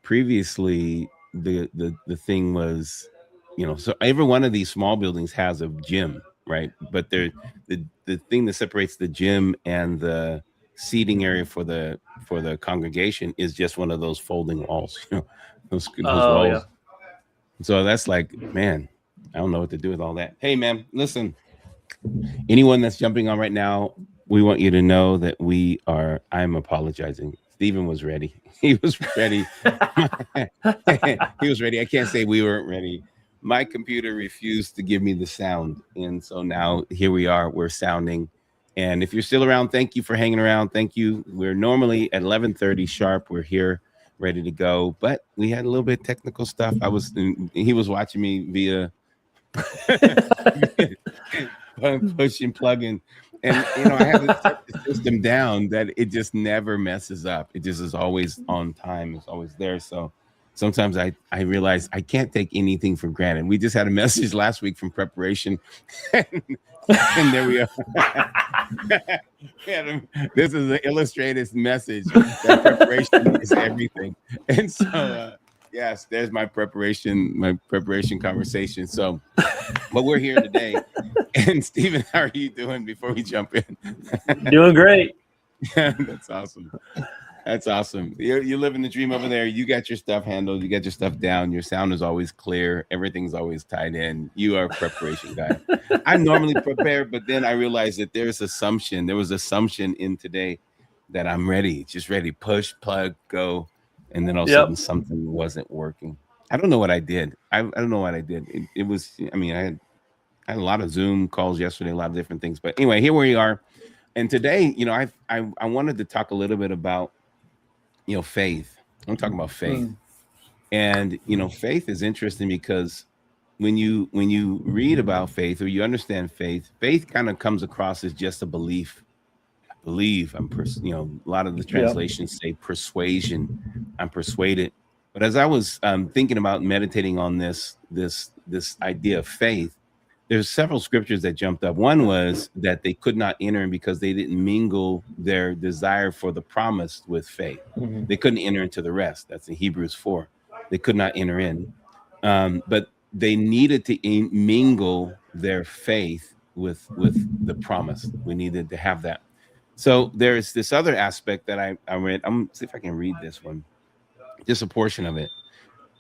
previously the thing was, so every one of these small buildings has a gym, right? But the thing that separates the gym and the seating area for the congregation is just one of those folding walls, those Oh yeah. walls. So that's like, man, I don't know what to do with all that. Hey, man, listen, anyone that's jumping on right now, we want you to know that I'm apologizing. Stephen was ready. He was ready. He was ready. I can't say we weren't ready. My computer refused to give me the sound. And so now here we are. We're sounding. And if you're still around, thank you for hanging around. Thank you. We're normally at 11:30 sharp. We're here ready to go. But we had a little bit of technical stuff. He was watching me via pushing plug-in, and I had to set the system down that it just never messes up. It just is always on time. It's always there. So sometimes I realize I can't take anything for granted. We just had a message last week from preparation, and, and there we are. This is an illustrated message that preparation is everything. And so yes, there's my preparation conversation. So but we're here today. And Stephen, how are you doing before we jump in? Doing great. Yeah, that's awesome. That's awesome. You're living the dream over there. You got your stuff handled. You got your stuff down. Your sound is always clear. Everything's always tied in. You are a preparation guy. I'm normally prepared, but then I realized that there was assumption in today that I'm ready, just ready, push, plug, go. And then all of a sudden something wasn't working. I don't know what I did. I don't know what I did. It was, I mean, I had a lot of Zoom calls yesterday, a lot of different things. But anyway, here we are. And today, I wanted to talk a little bit about, faith. I'm talking about faith. And, faith is interesting because when you read about faith or you understand faith kind of comes across as just a belief. I believe a lot of the translations say persuasion. I'm persuaded. But as I was thinking about meditating on this idea of faith, there's several scriptures that jumped up. One was that they could not enter in because they didn't mingle their desire for the promise with faith. Mm-hmm. They couldn't enter into the rest. That's in Hebrews 4. They could not enter in. But they needed to mingle their faith with the promise. We needed to have that. So there's this other aspect that I read. I'm gonna see if I can read this one, just a portion of it.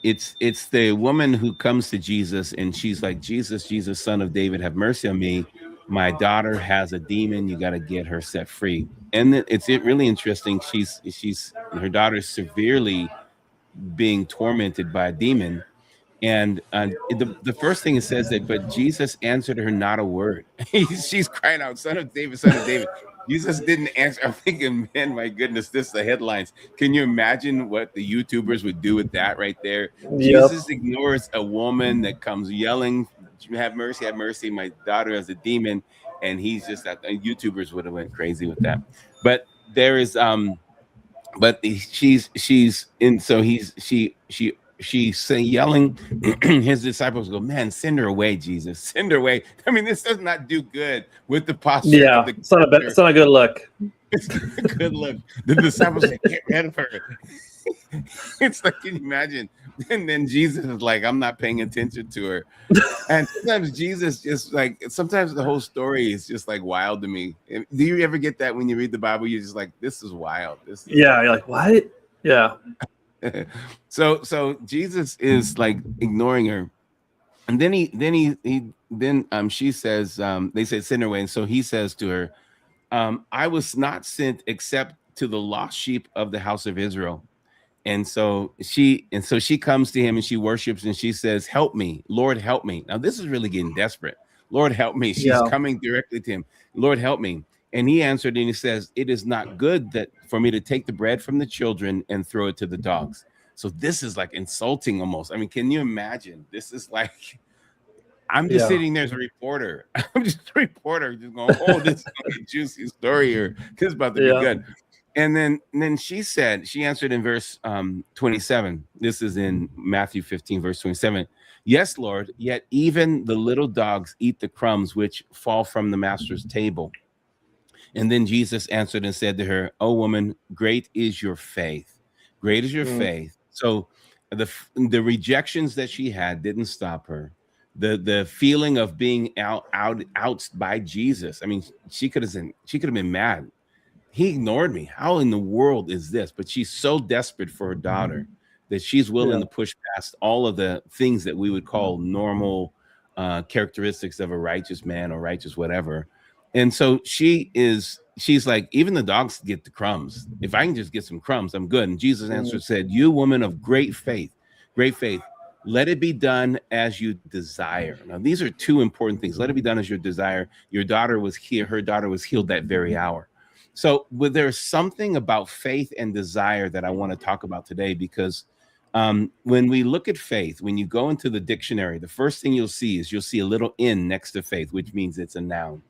It's the woman who comes to Jesus and she's like, Jesus, son of David, have mercy on me. My daughter has a demon. You got to get her set free. And it's really interesting. Her daughter's severely being tormented by a demon. And the first thing it says that, but Jesus answered her not a word. She's crying out, son of David, son of David. Jesus didn't answer. I'm thinking, man, my goodness, this is the headlines. Can you imagine what the YouTubers would do with that right there? Yep. Jesus ignores a woman that comes yelling, have mercy, my daughter has a demon. And he's just that YouTubers would have went crazy with that. But there is but she's in, so she's saying, yelling. His disciples go, man, send her away, Jesus, send her away. I mean, this does not do good with the posture of the it's not a good look. It's not a good look. The disciples say, get rid of her. It's like, can you imagine? And then Jesus is like, I'm not paying attention to her. And sometimes Jesus just like, sometimes the whole story is just like wild to me. Do you ever get that when you read the Bible? You're just like, this is wild. You're like, what? Yeah. So Jesus is like ignoring her. And then she says, they said, send her away. And so he says to her, I was not sent except to the lost sheep of the house of Israel. And so she comes to him and she worships and she says, help me, Lord, help me. Now this is really getting desperate. Lord, help me. She's coming directly to him. Lord, help me. And he answered and he says, it is not good that for me to take the bread from the children and throw it to the dogs. So this is like insulting almost. I mean, can you imagine? This is like, I'm just sitting there as a reporter. I'm just a reporter just going, oh, this is a juicy story here. This is about to be good. And then she answered in verse 27. This is in Matthew 15, verse 27. Yes, Lord, yet even the little dogs eat the crumbs which fall from the master's table. And then Jesus answered and said to her, oh, woman, great is your faith. Great is your faith. So the rejections that she had didn't stop her. The feeling of being out by Jesus. I mean, she could have been mad. He ignored me. How in the world is this? But she's so desperate for her daughter that she's willing Yeah. to push past all of the things that we would call normal characteristics of a righteous man or righteous whatever. And so she's like, even the dogs get the crumbs. If I can just get some crumbs, I'm good. And Jesus answered, said, "You woman of great faith, let it be done as you desire." Now, these are two important things. Let it be done as your desire. Your daughter was here. Her daughter was healed that very hour. So, there's something about faith and desire that I want to talk about today because when we look at faith, when you go into the dictionary, the first thing you'll see a little "in" next to faith, which means it's a noun.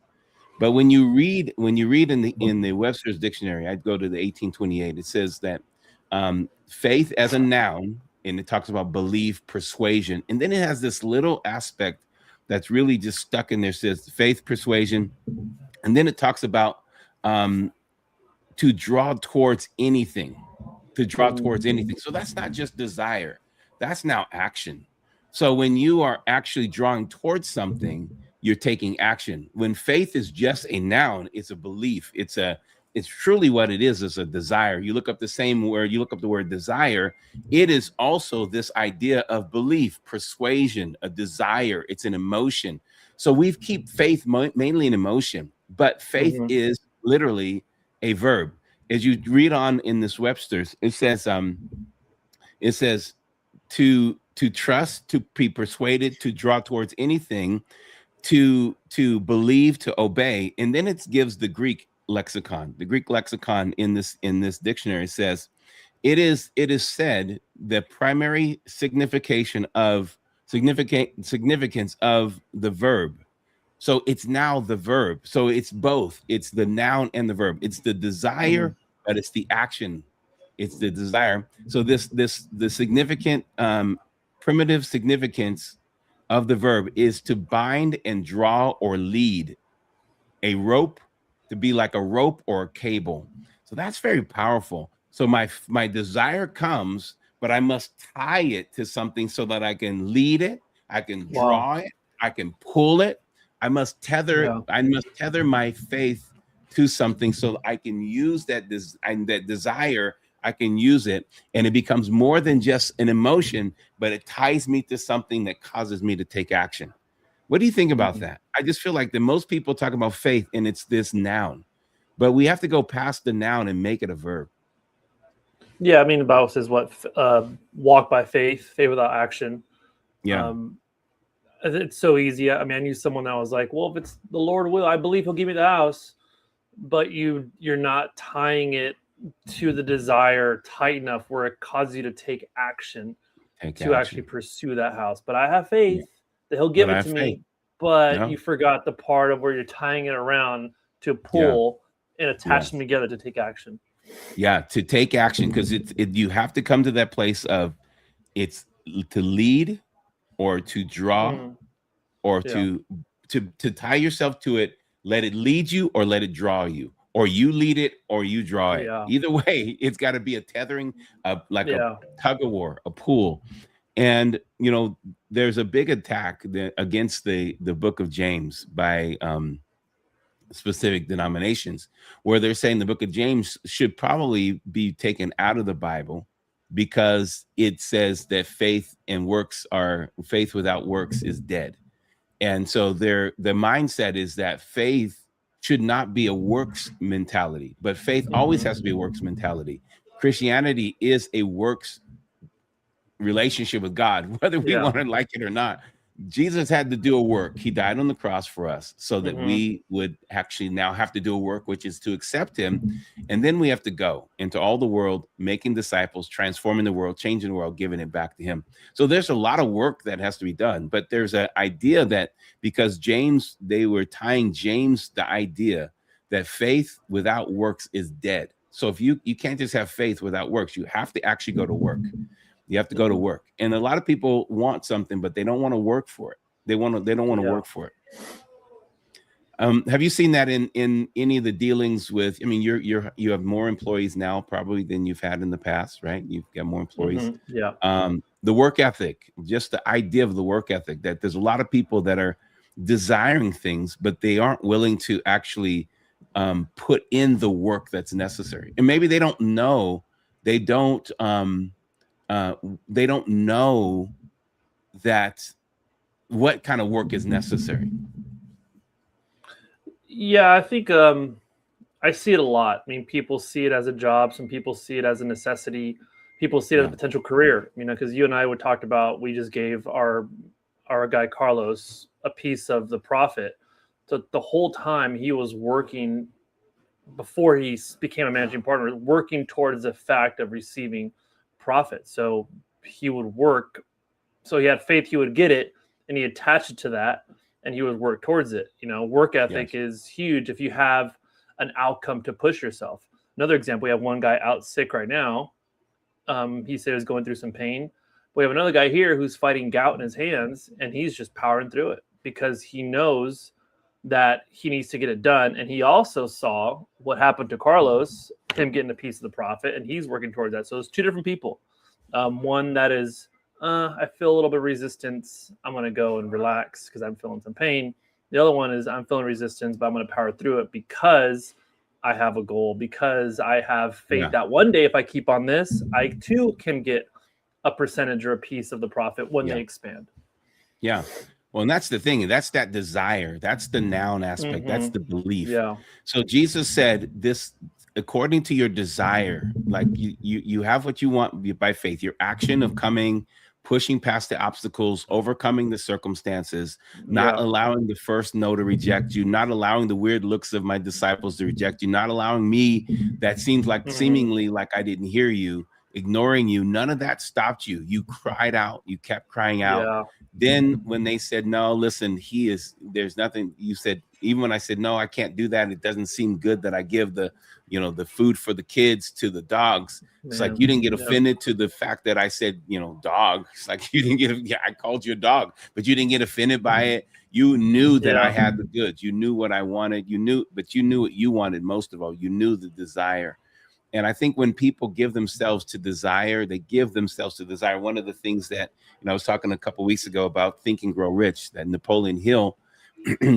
But when you read in the Webster's dictionary, I'd go to the 1828. It says that faith as a noun, and it talks about belief, persuasion, and then it has this little aspect that's really just stuck in there. It says faith, persuasion, and then it talks about um, to draw towards anything, to draw towards anything. So that's not just desire, that's now action. So when you are actually drawing towards something, you're taking action. When faith is just a noun, it's a belief. It's truly what it is a desire. You look up the same word, you look up the word desire, it is also this idea of belief, persuasion, a desire. It's an emotion. So we keep faith mainly in emotion, but faith is literally a verb. As you read on in this Webster's, it says to trust, to be persuaded, to draw towards anything, to believe, to obey. And then it gives the Greek lexicon. The Greek lexicon in this dictionary says it is said the primary significance of the verb. So it's now the verb. So it's both. It's the noun and the verb. It's the desire, but it's the action. It's the desire. So the significant primitive significance of the verb is to bind and draw or lead a rope, to be like a rope or a cable. So that's very powerful. So my desire comes, but I must tie it to something so that I can lead it, I can draw it, I can pull it. I must tether my faith to something so I can use that desire. I can use it, and it becomes more than just an emotion, but it ties me to something that causes me to take action. What do you think about that? I just feel like that most people talk about faith and it's this noun, but we have to go past the noun and make it a verb. Yeah, I mean, the Bible says what? Walk by faith, faith without action. Yeah. It's so easy. I mean, I knew someone that was like, well, if it's the Lord will, I believe he'll give me the house, but you're not tying it to the desire tight enough where it causes you to take action actually pursue that house. But I have faith that he'll give it to me, but you forgot the part of where you're tying it around to pull and attach them together to take action. Yeah, to take action, because you have to come to that place of it's to lead or to draw or to tie yourself to it. Let it lead you or let it draw you, or you lead it or you draw it. Either way, it's got to be a tethering, like a tug of war, a pull. And there's a big attack against the book of James by specific denominations, where they're saying the book of James should probably be taken out of the Bible because it says that faith without works is dead. And so the mindset is that faith should not be a works mentality, but faith always has to be a works mentality. Christianity is a works relationship with God, whether we want to like it or not. Jesus had to do a work. He died on the cross for us so that we would actually now have to do a work, which is to accept him. And then we have to go into all the world, making disciples, transforming the world, changing the world, giving it back to him. So there's a lot of work that has to be done. But there's an idea that because they were tying James the idea that faith without works is dead. So if you can't just have faith without works, you have to actually go to work. You have to go to work. And a lot of people want something, but they don't want to work for it. They don't want to work for it. Have you seen that in any of the dealings with? I mean, you have more employees now probably than you've had in the past, right? You've got more employees. Yeah. The work ethic, just the idea of the work ethic, that there's a lot of people that are desiring things, but they aren't willing to actually put in the work that's necessary. And maybe they don't know, they don't uh, they don't know that what kind of work is necessary. Yeah, I think I see it a lot. I mean, people see it as a job. Some people see it as a necessity. People see it as a Yeah. potential career. You know, because you and I would talked about. We just gave our guy Carlos a piece of the profit. So the whole time he was working before he became a managing partner, working towards the fact of receiving profit. So he would work. So he had faith he would get it, and he attached it to that, and he would work towards it. You know, work ethic Yes. is huge if you have an outcome to push yourself. Another example, we have one guy out sick right now. He said he's going through some pain. We have another guy here who's fighting gout in his hands, and he's just powering through it because he knows that he needs to get it done. And he also saw what happened to Carlos, him getting a piece of the profit, and he's working towards that. So it's two different people. One that is, I feel a little bit of resistance. I'm going to go and relax because I'm feeling some pain. The other one is I'm feeling resistance, but I'm going to power through it because I have a goal, because I have faith Yeah. that one day if I keep on this, I too can get a percentage or a piece of the profit when Yeah. they expand. Yeah. Well, and that's the thing. That's that desire. That's the noun aspect. That's the belief. Yeah. So Jesus said this, according to your desire, like you have what you want by faith, your action of coming, pushing past the obstacles, overcoming the circumstances, not Yeah. allowing the first no to reject you, not allowing the weird looks of my disciples to reject you, not allowing me that seems like seemingly like I didn't hear you, ignoring you. None of that stopped you. You cried out. You kept crying out. Yeah. Then when they said, no, listen, there's nothing, you said, even when I said, no, I can't do that. It doesn't seem good that I give the food for the kids to the dogs. It's like, you didn't get offended to the fact that I said, dog. It's like, you didn't get, I called you a dog, but you didn't get offended by it. You knew that I had the goods. You knew what I wanted. But you knew what you wanted most of all. You knew the desire. And I think when people give themselves to desire, they give themselves to desire. One of the things that, I was talking a couple of weeks ago about Think and Grow Rich, that Napoleon Hill,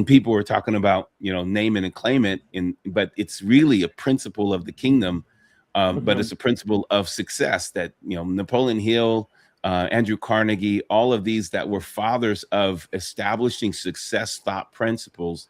people were talking about, name it and claim it. But it's really a principle of the kingdom, but it's a principle of success that, Napoleon Hill, Andrew Carnegie, all of these that were fathers of establishing success thought principles.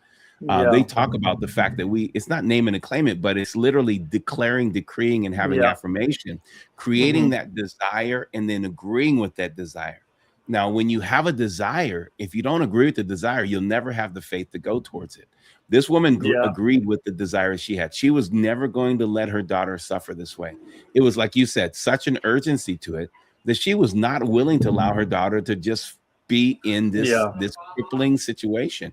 They talk about the fact that it's not name it and claim it, but it's literally declaring, decreeing, and having affirmation, creating that desire and then agreeing with that desire. Now, when you have a desire, if you don't agree with the desire, you'll never have the faith to go towards it. This woman agreed with the desire she had. She was never going to let her daughter suffer this way. It was, like you said, such an urgency to it that she was not willing to allow her daughter to just be in this crippling situation.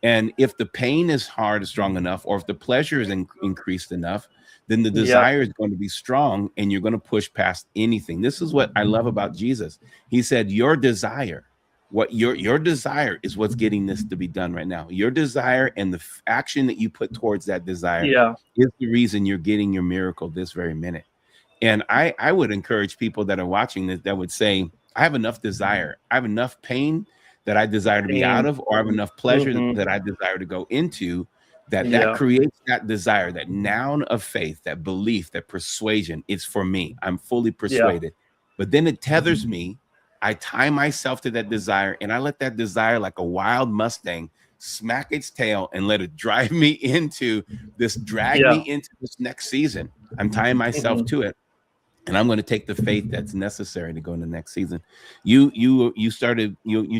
And if the pain is strong enough, or if the pleasure is increased enough, then the desire is going to be strong and you're going to push past anything. This is what I love about Jesus. He said, your desire, your desire is what's getting this to be done right now. Your desire and the action that you put towards that desire is the reason you're getting your miracle this very minute. And I would encourage people that are watching this that would say, I have enough desire. I have enough pain that I desire to be out of, or I have enough pleasure that I desire to go into, that creates that desire, that noun of faith, that belief, that persuasion. It's for me. I'm fully persuaded. But then it tethers me. I tie myself to that desire, and I let that desire, like a wild Mustang, smack its tail and let it drive me into this, drag me into this next season. I'm tying myself to it. And I'm going to take the faith that's necessary to go in the next season. You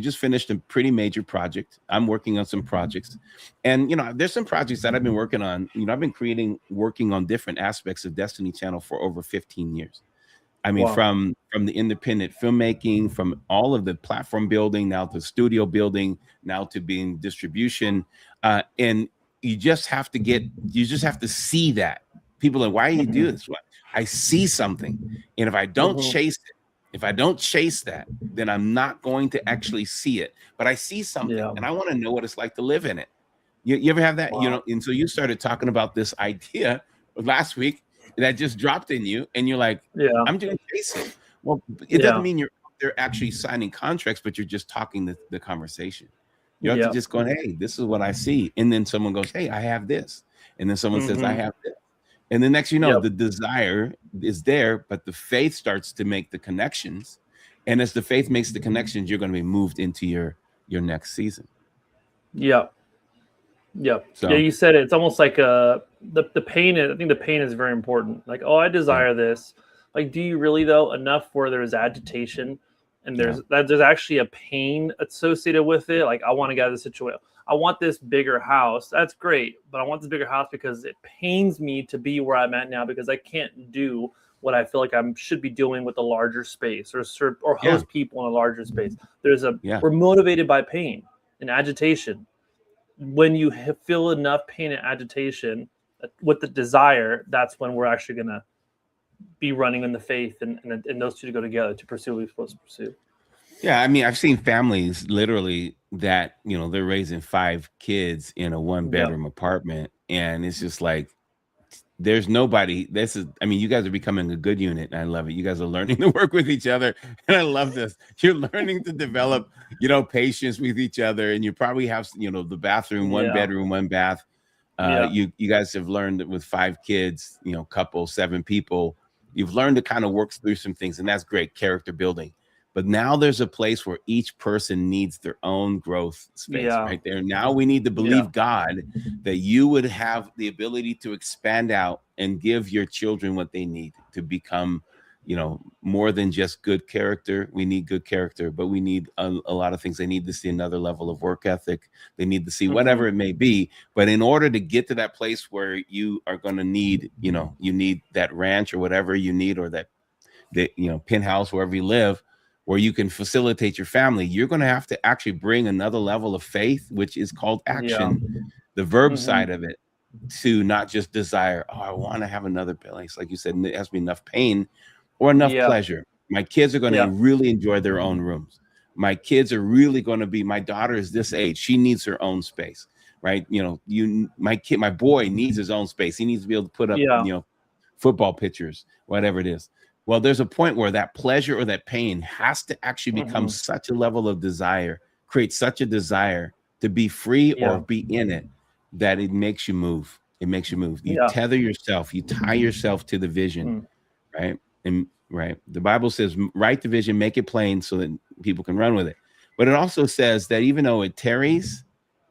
just finished a pretty major project. I'm working on some projects, and there's some projects that I've been working on. I've been working on different aspects of Destiny Channel for over 15 years. I mean, from the independent filmmaking, from all of the platform building, now to studio building, now to being distribution, and you just have to see that. People are, why do you do this? I see something, and if I don't chase that, then I'm not going to actually see it. But I see something, and I want to know what it's like to live in it. You ever have that? You Wow. know, and so you started talking about this idea last week that just dropped in you, and you're like, Yeah. I'm going to chase it. Well, it doesn't Yeah. mean you're out there actually signing contracts, but you're just talking the conversation. You have to Yeah. just go, hey, this is what I see. And then someone goes, hey, I have this. And then someone says, I Mm-hmm. have this. And the next, you know, Yep. the desire is there, but the faith starts to make the connections. And as the faith makes the connections, you're going to be moved into your next season. Yep. Yep. Yeah, So you said it. It's almost like the pain. I think the pain is very important. Like, oh, I yeah, desire this. Like, do you really though? Enough where there's agitation, and yeah, there's actually a pain associated with it. Like, I want to get out of this situation. I want this bigger house. That's great, but I want this bigger house because it pains me to be where I'm at now because I can't do what I feel like I should be doing with a larger space or serve or yeah, host people in a larger space. yeah. We're motivated by pain and agitation. When you feel enough pain and agitation with the desire, that's when we're actually going to be running in the faith, and those two to go together to pursue what we're supposed to pursue. Yeah, I mean, I've seen families literally that, you know, they're raising 5 kids in a one Yeah. bedroom apartment. And it's just like, there's nobody. This is, I mean, you guys are becoming a good unit. And I love it. You guys are learning to work with each other. And I love this. You're learning to develop, you know, patience with each other. And you probably have, you know, the bathroom, one Yeah. bedroom, one bath. Yeah. You guys have learned that with 5 kids, you know, couple, 7 people, you've learned to kind of work through some things. And that's great character building. But now there's a place where each person needs their own growth space Yeah. right there. Now we need to believe God that you would have the ability to expand out and give your children what they need to become, you know, more than just good character. We need good character, but we need a lot of things. They need to see another level of work ethic. They need to see Mm-hmm. whatever it may be. But in order to get to that place where you are going to need, you know, you need that ranch or whatever you need, or that, you know, penthouse wherever you live, where you can facilitate your family, you're going to have to actually bring another level of faith, which is called Yeah. action, the verb Mm-hmm. side of it, to not just desire, oh, I want to have another place. Like you said, it has to be enough pain or enough Yeah. pleasure. My kids are going to Yeah. really enjoy their own rooms. My kids are really going to be, my daughter is this age. She needs her own space, right? You know, my boy needs his own space. He needs to be able to put up, Yeah. you know, football pictures, whatever it is. Well, there's a point where that pleasure or that pain has to actually become Mm-hmm. such a level of desire, create such a desire to be free or Yeah. be in it, that it makes you move. It makes you move. You Yeah. tether yourself, you tie yourself to the vision, Mm. right? And right, the Bible says, write the vision, make it plain so that people can run with it. But it also says that even though it tarries,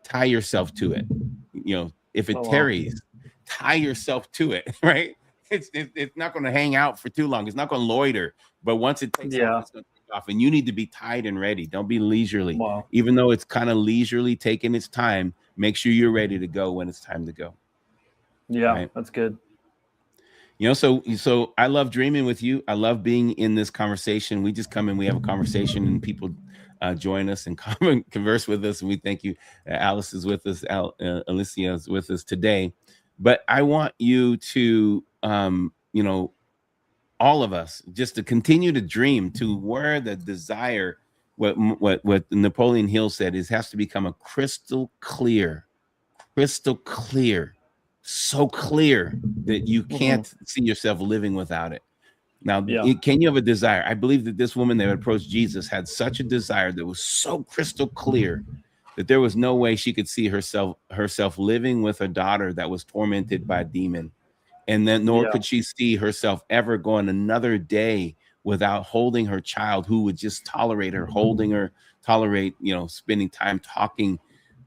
tie yourself to it. You know, if it Oh wow. tarries, tie yourself to it, right? It's not going to hang out for too long. It's not going to loiter. But once it takes off, Yeah. it's going to take off. And you need to be tied and ready. Don't be leisurely. Wow. Even though it's kind of leisurely taking its time, make sure you're ready to go when it's time to go. Yeah. Right. That's good. You know, so I love dreaming with you. I love being in this conversation. We just come in, we have a conversation, and people join us and converse with us. And we thank you. Alice is with us. Alicia is with us today. But I want you to, you know, all of us, just to continue to dream to where the desire, what Napoleon Hill said, is has to become a crystal clear, so clear that you Mm-hmm. can't see yourself living without it. Now, Yeah. can you have a desire? I believe that this woman that approached Jesus had such a desire that was so crystal clear that there was no way she could see herself living with a daughter that was tormented by a demon. And then nor Yeah. could she see herself ever going another day without holding her child, who would just tolerate her, holding her, tolerate, you know, spending time talking.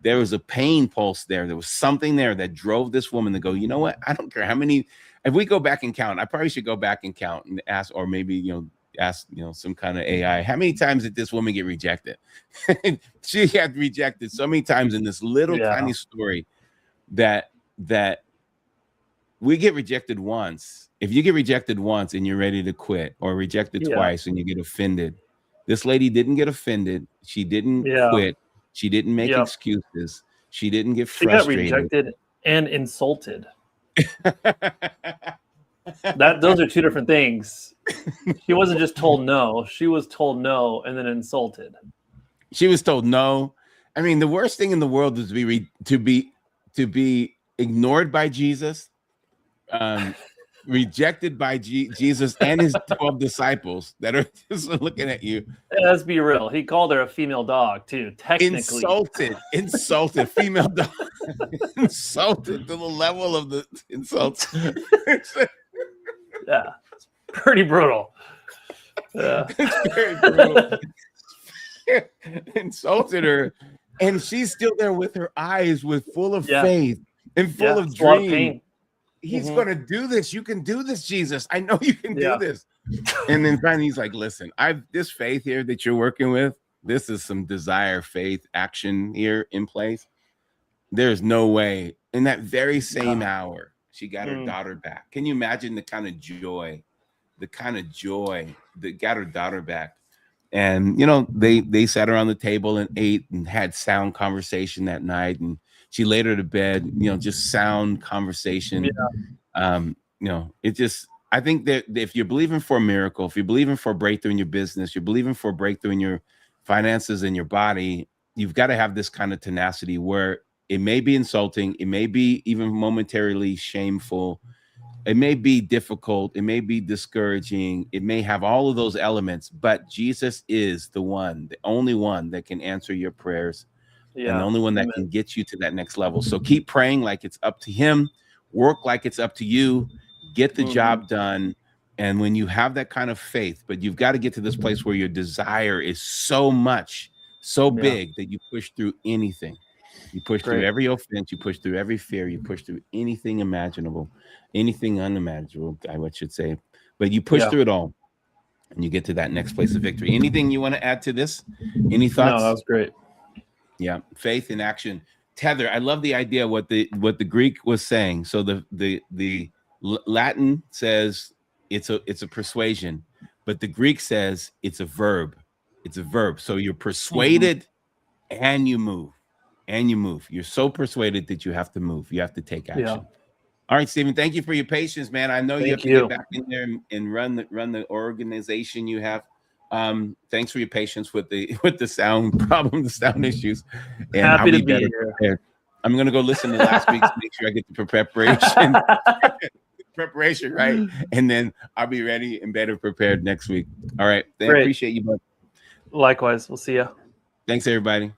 There was a pain pulse there. There was something there that drove this woman to go, you know what? I don't care how many, if we go back and count, I probably should go back and count and ask, or maybe, you know, ask, you know, some kind of AI, how many times did this woman get rejected? She had rejected so many times in this little Yeah. tiny story that we get rejected once. If you get rejected once and you're ready to quit, or rejected Yeah. twice and you get offended, this lady didn't get offended. She didn't Yeah. quit. She didn't make Yep. excuses. She didn't get She got frustrated. rejected and insulted. Those are two different things. She wasn't just told no. She was told no and then insulted. She was told no. I mean, the worst thing in the world is to be to be ignored by Jesus, rejected by Jesus and his 12 disciples that are just looking at you. Let's be real. He called her a female dog too. Technically, Insulted, female dog, insulted to the level of the insults. Yeah, it's pretty brutal. Yeah, It's very brutal. Insulted her, and she's still there with her eyes full of faith and full of dream. He's gonna do this. You can do this, Jesus. I know you can do this. And then finally he's like, listen, this faith here that you're working with, this is some desire, faith, action here in place. There's no way. In that very same hour, she got her daughter back. Can you imagine the kind of joy that got her daughter back? And they sat around the table and ate and had sound conversation that night, and she laid her to bed, just sound conversation. It just, I think that if you're believing for a miracle, if you're believing for a breakthrough in your business, you're believing for a breakthrough in your finances and your body, you've got to have this kind of tenacity where it may be insulting, it may be even momentarily shameful, it may be difficult, it may be discouraging, it may have all of those elements, but Jesus is the only one that can answer your prayers, and the only one that can get you to that next level. So keep praying like it's up to him, work like it's up to you, get the job done. And when you have that kind of faith, but you've got to get to this place where your desire is so big that you push through anything. You push through every offense, you push through every fear, you push through anything imaginable, anything unimaginable, I should say. But you push through it all, and you get to that next place of victory. Anything you want to add to this? Any thoughts? No, that was great. Yeah, faith in action. Tether. I love the idea what the Greek was saying. So the Latin says it's a persuasion, but the Greek says it's a verb. It's a verb. So you're persuaded and you move. And you move. You're so persuaded that you have to move. You have to take action. Yeah. All right, Stephen. Thank you for your patience, man. I know you have to get back in there and run the organization you have. Thanks for your patience with the sound problem, the sound issues. And happy to be here. Prepared. I'm gonna go listen to last week's. Make sure I get the preparation right, and then I'll be ready and better prepared next week. All right. I appreciate you, bud. Likewise. We'll see you. Thanks, everybody.